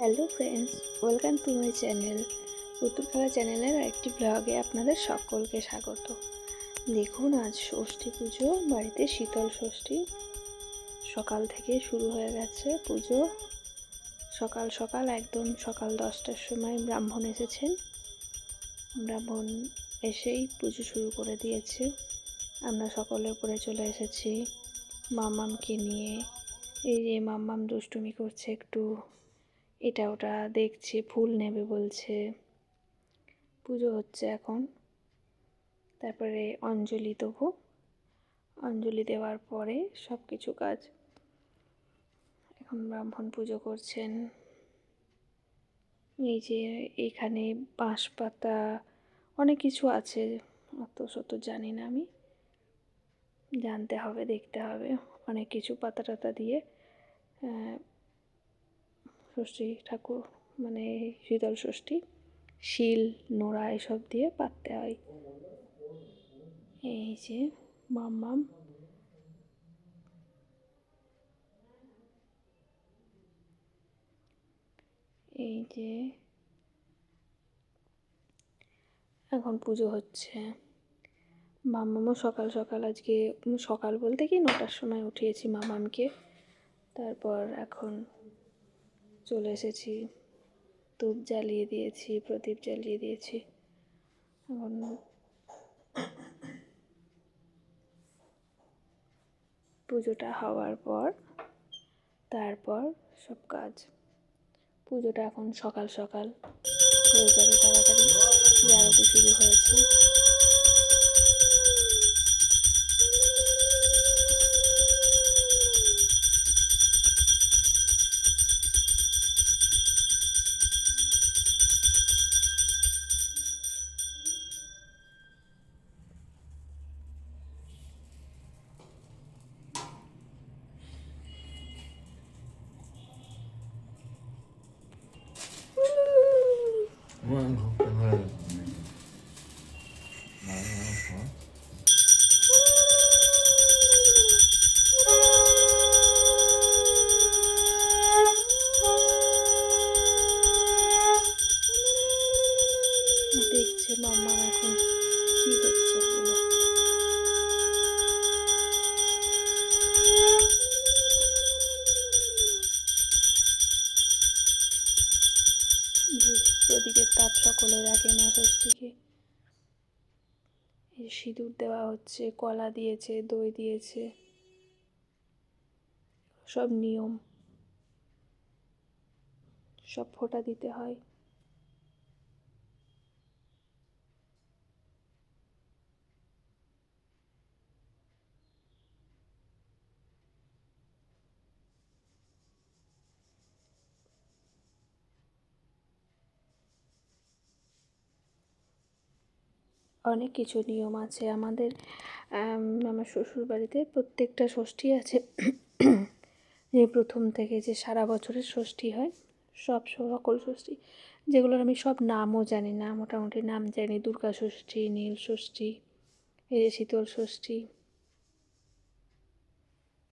Hello friends, welcome to my channel. পুতুল খেলা চ্যানেলের একটি ব্লগে আপনাদের সকলকে স্বাগত। দেখুন, আজ ষষ্ঠী পুজো, বাড়িতে শীতল ষষ্ঠী সকাল থেকে শুরু হয়ে গেছে পুজো। সকাল সকাল একদম সকাল 10টার সময় ব্রাহ্মণ এসেছেন। ব্রাহ্মণ এসেই পুজো শুরু করে দিয়েছে। আমরা সকলে উপরে চলে এসেছি মাম্মামকে নিয়ে। এই যে মাম্মাম দুষ্টুমি করছে, একটু এটা ওটা দেখছে, ফুল নেবে বলছে। পুজো হচ্ছে এখন, তারপরে অঞ্জলি দেবো। অঞ্জলি দেওয়ার পরে সব কিছু কাজ। এখন ব্রাহ্মণ পুজো করছেন। এই যে এখানে বাঁশ পাতা অনেক কিছু আছে, অত শত জানি না আমি, জানতে হবে, দেখতে হবে। অনেক কিছু পাতা টাতা দিয়ে ষষ্ঠী ঠাকুর মানে শীতল ষষ্ঠী শিল নোড়া এসব দিয়ে পাততে হয়। এই যে মাম্মাম, এই যে এখন পুজো হচ্ছে। মাম্মামও সকাল সকাল, আজকে সকাল বলতে কি 9টার সময় উঠিয়েছি মাম্মামকে। তারপর এখন চলে এসেছি, ধূপ জ্বালিয়ে দিয়েছি, প্রদীপ জ্বালিয়ে দিয়েছি। এখন পুজোটা হওয়ার পর তারপর সব কাজ। পুজোটা এখন সকাল সকাল হয়ে যাবে তাড়াতাড়ি, আরতি শুরু হয়েছে। দেখছে মাম্মা এখন কি হচ্ছে এগুলো। প্রদীপের তাপ সকলের আগে মা ষষ্ঠীকে। এই সিঁদুর দেওয়া হচ্ছে, কলা দিয়েছে, দই দিয়েছে, সব নিয়ম, সব ফোঁটা দিতে হয়। অনেক কিছু নিয়ম আছে আমাদের। আমার শ্বশুর বাড়িতে প্রত্যেকটা ষষ্ঠী আছে। যে প্রথম থেকে যে সারা বছরের ষষ্ঠী হয়, সকল ষষ্ঠী, যেগুলোর আমি সব নামও জানি না, মোটামুটি নাম জানি। দুর্গা ষষ্ঠী, নীল ষষ্ঠী, এই যে শীতল ষষ্ঠী,